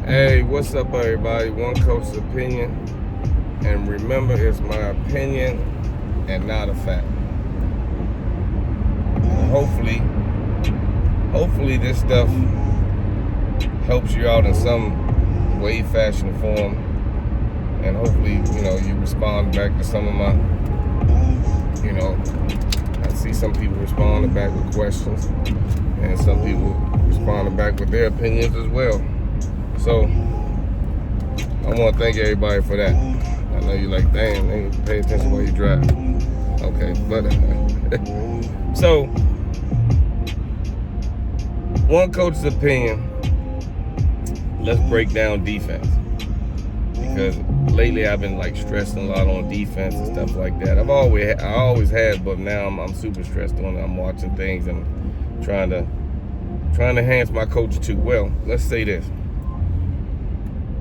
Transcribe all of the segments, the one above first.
Hey, what's up, everybody? One Coach's opinion, and remember, it's my opinion and not a fact. And hopefully, this stuff helps you out in some way, fashion, form, and hopefully, you respond back to some of my, I see some people responding back with questions, and some people responding back with their opinions as well. So, I want to thank everybody for that. I know you're like, damn, they pay attention while you drive. Okay, but so, one coach's opinion, let's break down defense. Because lately I've been stressing a lot on defense and stuff like that. I always have, but now I'm super stressed on it. I'm watching things and trying to enhance my coach too. Well, let's say this.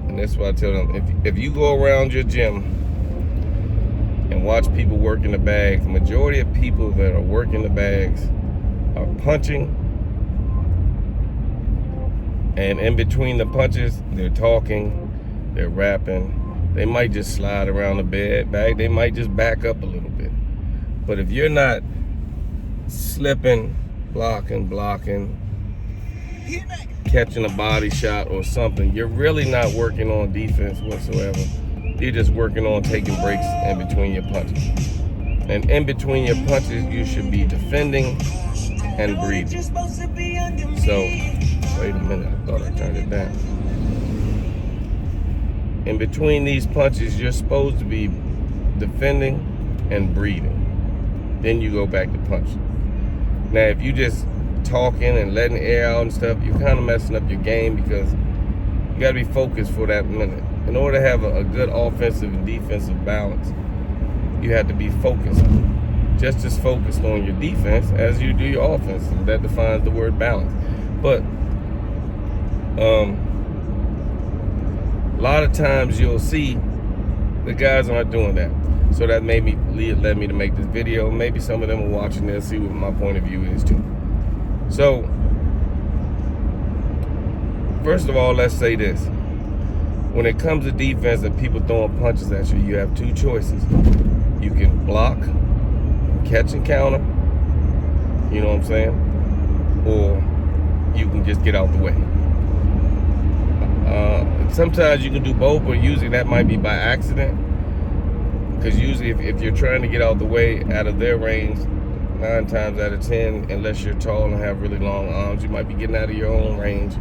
And that's what I tell them. If you go around your gym and watch people working the bags, the majority of people that are working the bags are punching, and in between the punches, they're talking, they're rapping. They might just slide around the bag. They might just back up a little bit. But if you're not slipping, blocking, catching a body shot or something, you're really not working on defense whatsoever. You're just working on taking breaks in between your punches. And in between your punches, you should be defending and breathing. So, wait a minute, I thought I turned it down. In between these punches, you're supposed to be defending and breathing. Then you go back to punching. Now, if you just talking and letting air out and stuff, you're kind of messing up your game, because you got to be focused for that minute. In order to have a good offensive and defensive balance, you have to be focused, just as focused on your defense as you do your offense. And that defines the word balance. But a lot of times you'll see the guys aren't doing that. So that led me to make this video. Maybe some of them are watching this, see what my point of view is too. So, first of all, let's say this. When it comes to defense and people throwing punches at you, you have two choices. You can block, catch and counter, you know what I'm saying? Or you can just get out the way. Sometimes you can do both, but usually that might be by accident. Because usually if you're trying to get out the way out of their range, 9 times out of 10, unless you're tall and have really long arms, you might be getting out of your own range.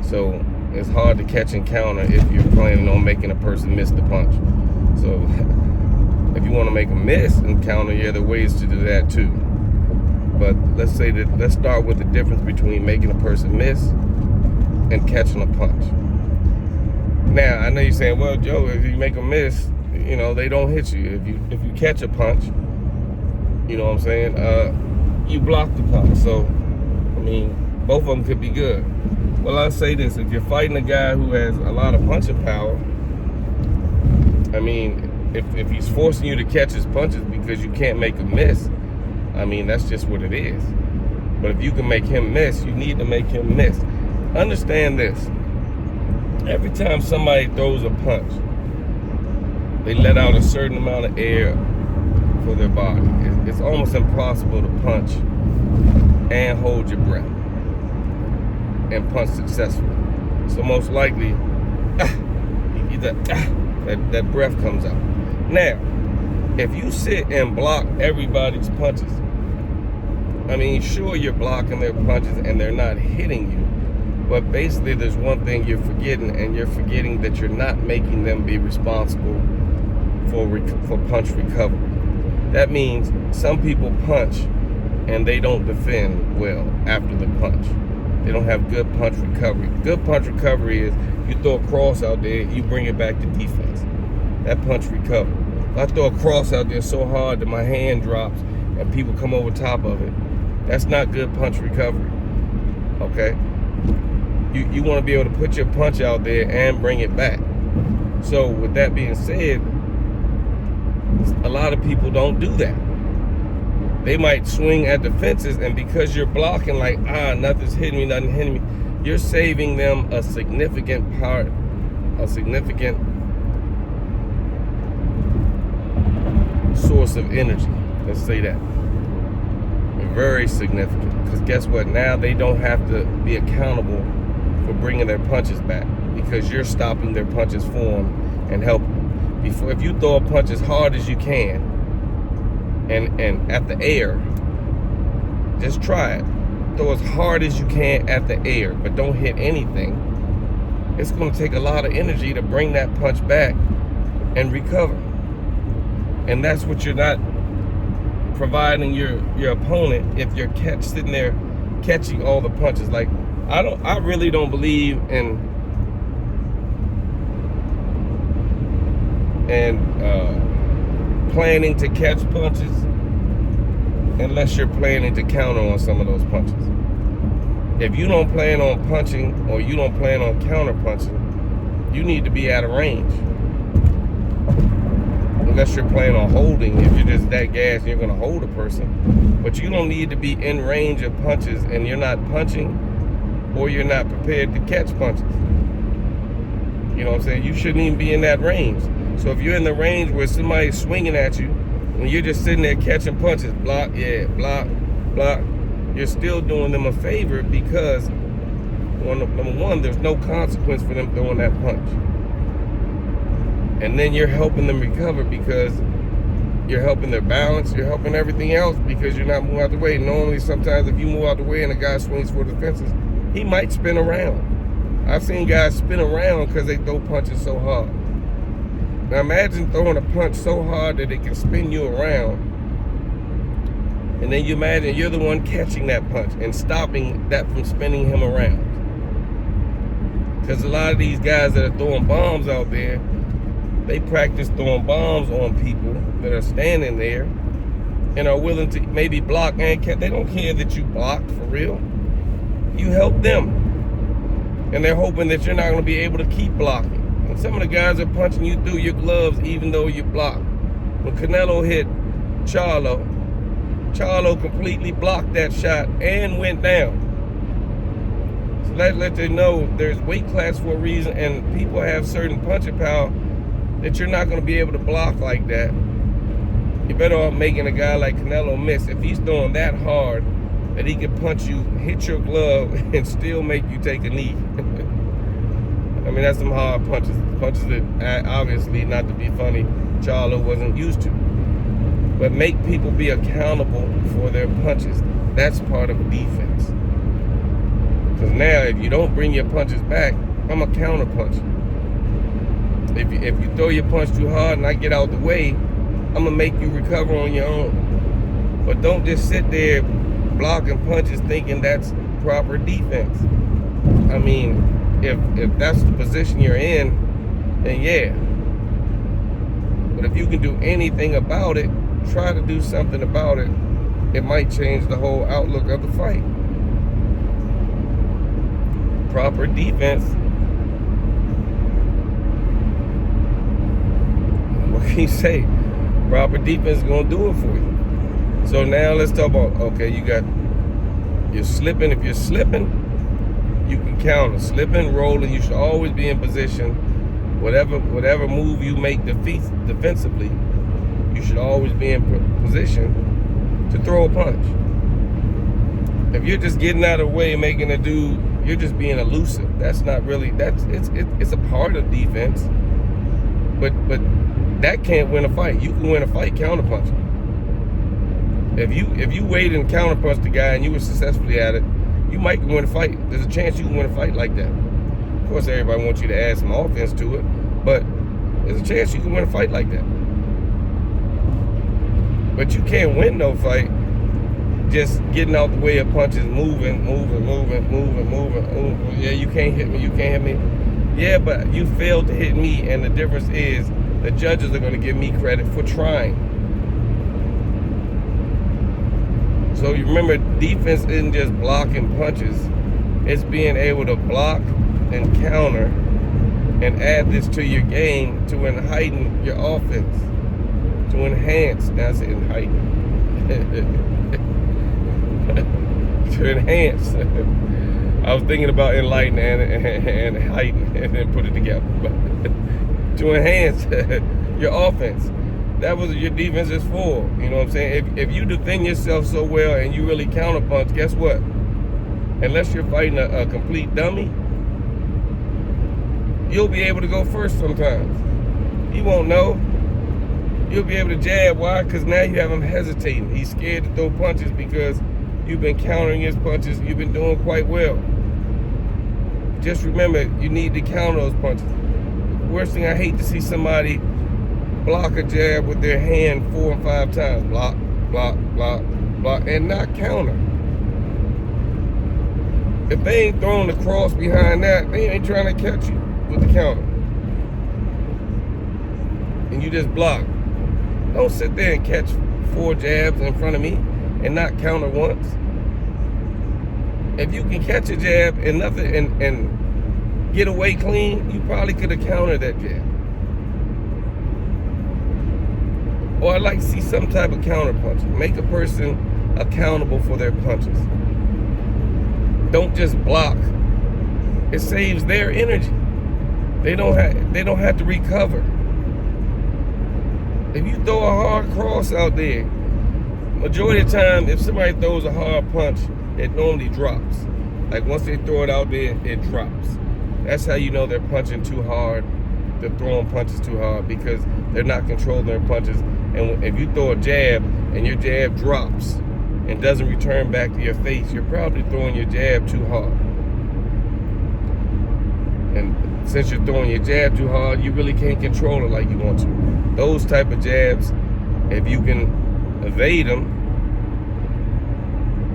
So it's hard to catch and counter if you're planning on making a person miss the punch. So if you want to make them miss and counter, there are ways to do that too. But let's start with the difference between making a person miss and catching a punch. Now, I know you're saying, well, Joe, if you make them miss, they don't hit you. If you catch a punch, you know what I'm saying? You block the punch. So, both of them could be good. Well, I'll say this. If you're fighting a guy who has a lot of punching power, if he's forcing you to catch his punches because you can't make him miss, that's just what it is. But if you can make him miss, you need to make him miss. Understand this. Every time somebody throws a punch, they let out a certain amount of air for their body. It's almost impossible to punch and hold your breath and punch successfully. So most likely, that breath comes out. Now, if you sit and block everybody's punches, sure, you're blocking their punches and they're not hitting you, but basically there's one thing you're forgetting, and you're forgetting that you're not making them be responsible for punch recovery. That means some people punch and they don't defend well after the punch. They don't have good punch recovery. Good punch recovery is you throw a cross out there, you bring it back to defense. That punch recovery. If I throw a cross out there so hard that my hand drops and people come over top of it, that's not good punch recovery. Okay? You want to be able to put your punch out there and bring it back. So with that being said, a lot of people don't do that. They might swing at the fences, and because you're blocking, like, nothing's hitting me, nothing hitting me, you're saving them a significant source of energy. Let's say that. Very significant. Because guess what? Now they don't have to be accountable for bringing their punches back, because you're stopping their punches for them and helping them. Before, if you throw a punch as hard as you can and at the air, just try it. Throw as hard as you can at the air, but don't hit anything. It's going to take a lot of energy to bring that punch back and recover. And that's what you're not providing your opponent if you're sitting there catching all the punches. Like, I really don't believe in planning to catch punches unless you're planning to counter on some of those punches. If you don't plan on punching, or you don't plan on counter punching, you need to be out of range. Unless you're planning on holding. If you're just that gassed, you're going to hold a person. But you don't need to be in range of punches, and you're not punching, or you're not prepared to catch punches. You know what I'm saying? You shouldn't even be in that range. So if you're in the range where somebody's swinging at you, and you're just sitting there catching punches, block, yeah, block, block, you're still doing them a favor, because, number one, there's no consequence for them throwing that punch. And then you're helping them recover, because you're helping their balance, you're helping everything else, because you're not moving out the way. Normally, sometimes if you move out the way and a guy swings for the fences, he might spin around. I've seen guys spin around because they throw punches so hard. Now imagine throwing a punch so hard that it can spin you around, and then you imagine you're the one catching that punch and stopping that from spinning him around. Because a lot of these guys that are throwing bombs out there, they practice throwing bombs on people that are standing there and are willing to maybe block and catch. They don't care that you blocked for real. You help them. And they're hoping that you're not going to be able to keep blocking. And some of the guys are punching you through your gloves even though you blocked. When Canelo hit Charlo completely blocked that shot and went down. So that lets you know there's weight class for a reason, and people have certain punching power that you're not going to be able to block like that. You're better off making a guy like Canelo miss. If he's throwing that hard that he can punch you, hit your glove, and still make you take a knee. I mean, that's some hard punches. Punches that, obviously, not to be funny, Charlo wasn't used to. But make people be accountable for their punches. That's part of defense. Because now, if you don't bring your punches back, I'm a counter puncher. If you throw your punch too hard and I get out the way, I'm going to make you recover on your own. But don't just sit there blocking punches thinking that's proper defense. I mean, if that's the position you're in, then yeah. But if you can do anything about it, try to do something about it. It might change the whole outlook of the fight. Proper defense. What can you say? Proper defense is going to do it for you. So now let's talk about, okay, you're slipping. If you're slipping, you can counter. Slipping, rolling, you should always be in position. Whatever move you make defensively, you should always be in position to throw a punch. If you're just getting out of the way, making a dude, you're just being elusive. That's not really, it's a part of defense. But that can't win a fight. You can win a fight counterpunching. If you wait and counterpunch the guy and you were successfully at it, you might win a fight. There's a chance you can win a fight like that. Of course, everybody wants you to add some offense to it, but there's a chance you can win a fight like that. But you can't win no fight just getting out the way of punches, moving. Yeah, you can't hit me. Yeah, but you failed to hit me, and the difference is the judges are going to give me credit for trying. So you remember, defense isn't just blocking punches. It's being able to block and counter and add this to your game to heighten your offense, to enhance. That's it, heighten. To enhance. I was thinking about enlighten and heighten and then put it together. But to enhance your offense. That was what your defense is for. You know what I'm saying? If you defend yourself so well and you really counterpunch, guess what? Unless you're fighting a complete dummy, you'll be able to go first sometimes. He won't know. You'll be able to jab. Why? Because now you have him hesitating. He's scared to throw punches because you've been countering his punches. You've been doing quite well. Just remember, you need to counter those punches. Worst thing, I hate to see somebody block a jab with their hand 4 and 5 times. Block, block, block, block, and not counter. If they ain't throwing the cross behind that, they ain't trying to catch you with the counter. And you just block. Don't sit there and catch 4 jabs in front of me and not counter once. If you can catch a jab and nothing and get away clean, you probably could have countered that jab. Or I'd like to see some type of counter punching. Make a person accountable for their punches. Don't just block. It saves their energy. They don't have to recover. If you throw a hard cross out there, majority of the time, if somebody throws a hard punch, it normally drops. Like once they throw it out there, it drops. That's how you know they're punching too hard. They're throwing punches too hard because they're not controlling their punches. And if you throw a jab and your jab drops and doesn't return back to your face, you're probably throwing your jab too hard. And since you're throwing your jab too hard, you really can't control it like you want to. Those type of jabs, if you can evade them,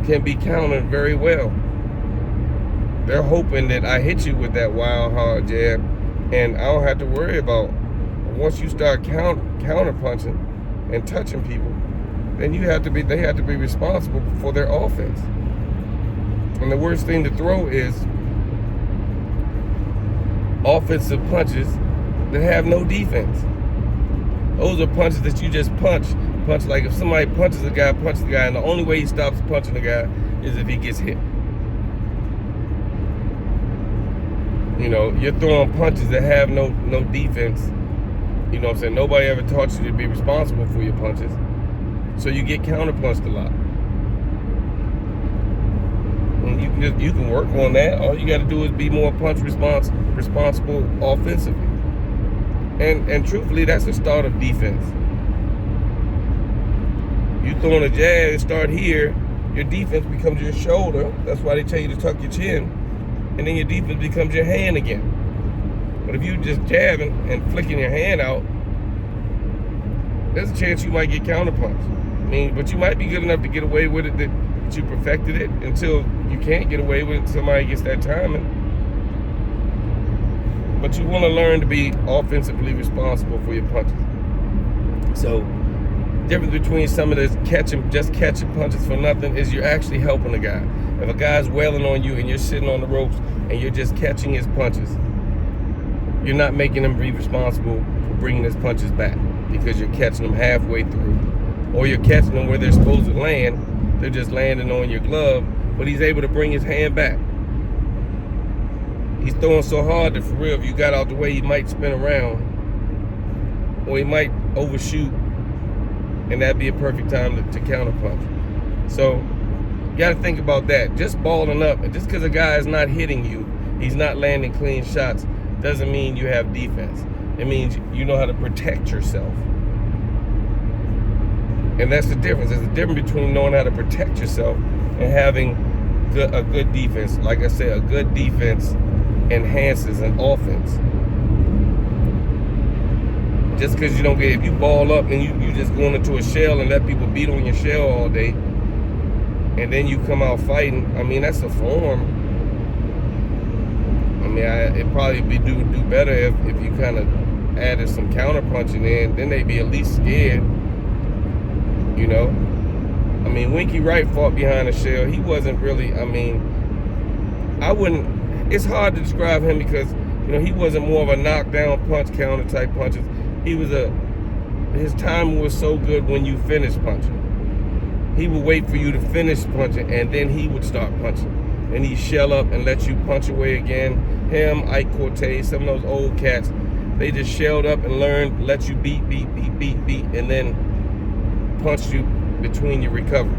can be countered very well. They're hoping that I hit you with that wild hard jab, and I don't have to worry about. Once you start counter punching and touching people, then they have to be responsible for their offense. And the worst thing to throw is offensive punches that have no defense. Those are punches that you just punch like if somebody punches a guy, and the only way he stops punching the guy is if he gets hit. You know, you're throwing punches that have no defense. You know what I'm saying? Nobody ever taught you to be responsible for your punches. So you get counterpunched a lot. And you can work on that. All you got to do is be more punch responsible offensively. And truthfully, that's the start of defense. You throwing a jab, start here, your defense becomes your shoulder. That's why they tell you to tuck your chin. And then your defense becomes your hand again. But if you just jabbing and flicking your hand out, there's a chance you might get counterpunched. I mean, but you might be good enough to get away with it that you perfected it until you can't get away with it. Somebody gets that timing. But you want to learn to be offensively responsible for your punches. So, difference between some of this just catching punches for nothing is you're actually helping a guy. If a guy's wailing on you and you're sitting on the ropes and you're just catching his punches, you're not making him be responsible for bringing his punches back because you're catching them halfway through. Or you're catching them where they're supposed to land. They're just landing on your glove, but he's able to bring his hand back. He's throwing so hard that for real, if you got out the way, he might spin around. Or he might overshoot. And that'd be a perfect time to counterpunch. So, you got to think about that. Just balling up, and just because a guy is not hitting you, he's not landing clean shots, doesn't mean you have defense. It means you know how to protect yourself. And that's the difference. There's a difference between knowing how to protect yourself and having a good defense. Like I said, a good defense enhances an offense. Just because you don't if you ball up and you just going into a shell and let people beat on your shell all day, and then you come out fighting, I mean, that's a form. I mean, it'd probably do better if you kind of added some counter punching in. Then they'd be at least scared, you know. I mean, Winky Wright fought behind a shell. He wasn't really, it's hard to describe him because, you know, he wasn't more of a knockdown punch counter type punches. His timing was so good when you finish punching. he would wait for you to finish punching, and then he would start punching. And he'd shell up and let you punch away again. Him, Ike Cortez, some of those old cats, they just shelled up and learned, let you beat, and then punched you between your recovery.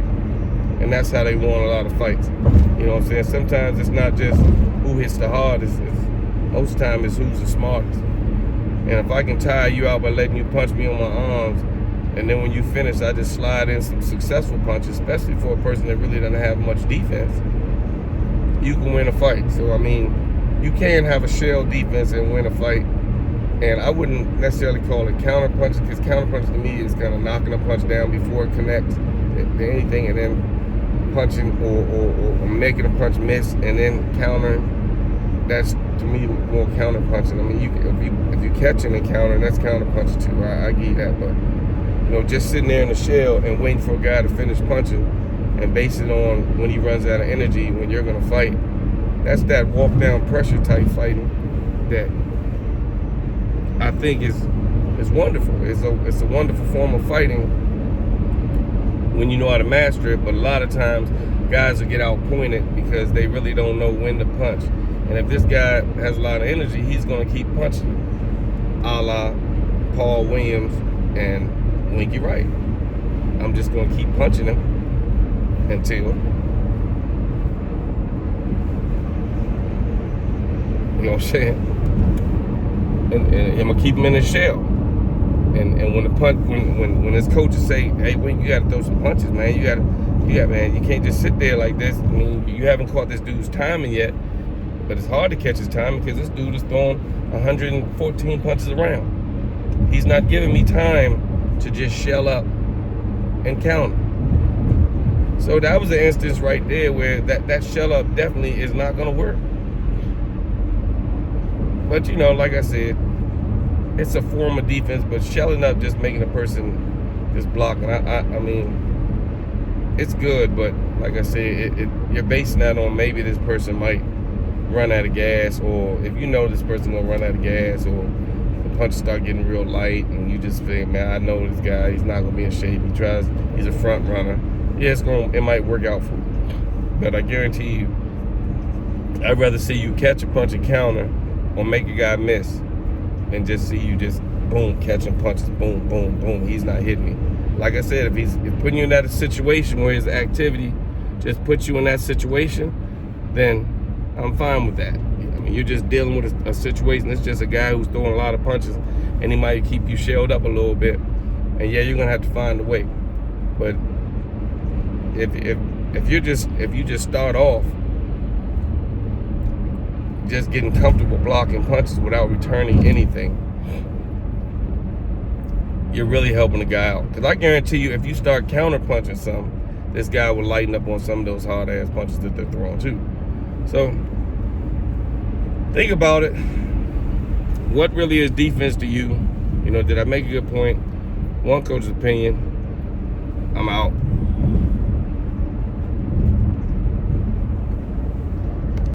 And that's how they won a lot of fights. You know what I'm saying? Sometimes it's not just who hits the hardest. Most time it's who's the smartest. And if I can tire you out by letting you punch me on my arms, and then when you finish, I just slide in some successful punches, especially for a person that really doesn't have much defense, you can win a fight. So, I mean, you can have a shell defense and win a fight. And I wouldn't necessarily call it counter punching, because counter punching to me is kind of knocking a punch down before it connects to anything, and then punching or making a punch miss and then countering. That's, to me, more counter punching. I mean, if you catching and countering, that's counter punching too. I get that, but you know, just sitting there in the shell and waiting for a guy to finish punching and base it on when he runs out of energy when you're gonna fight. That's that walk down pressure type fighting that I think is wonderful. It's a wonderful form of fighting when you know how to master it. But a lot of times, guys will get outpointed because they really don't know when to punch. And if this guy has a lot of energy, he's gonna keep punching, a la Paul Williams and Winky Wright. I'm just gonna keep punching him until you know what I'm saying. And I'm gonna keep him in his shell. And when the punch, when his coaches say, "Hey, Wink, you gotta throw some punches, man. You got, man. You can't just sit there like this. I mean, you haven't caught this dude's timing yet." But it's hard to catch his timing because this dude is throwing 114 punches around. He's not giving me time to just shell up and counter. So that was an instance right there where that shell up definitely is not gonna work. But you know, like I said, it's a form of defense, but shelling up, just making a person just block. And I mean, it's good, but like I said, you're basing that on maybe this person might run out of gas, or if you know this person gonna run out of gas, or the punches start getting real light, and you just think, man, I know this guy, he's not gonna be in shape. He's a front runner. Yeah, it might work out for you, but I guarantee you, I'd rather see you catch a punch and counter, or make a guy miss, than just see you just boom catching punches, boom, boom, boom. He's not hitting me. Like I said, if putting you in that situation where his activity just puts you in that situation, then I'm fine with that. I mean, you're just dealing with a situation. It's just a guy who's throwing a lot of punches, and he might keep you shelled up a little bit. And yeah, you're gonna have to find a way. But if you just start off just getting comfortable blocking punches without returning anything, you're really helping the guy out. Because I guarantee you, if you start counter punching something, this guy will lighten up on some of those hard ass punches that they're throwing too. So think about it. What really is defense to you? You know, did I make a good point? One coach's opinion. I'm out.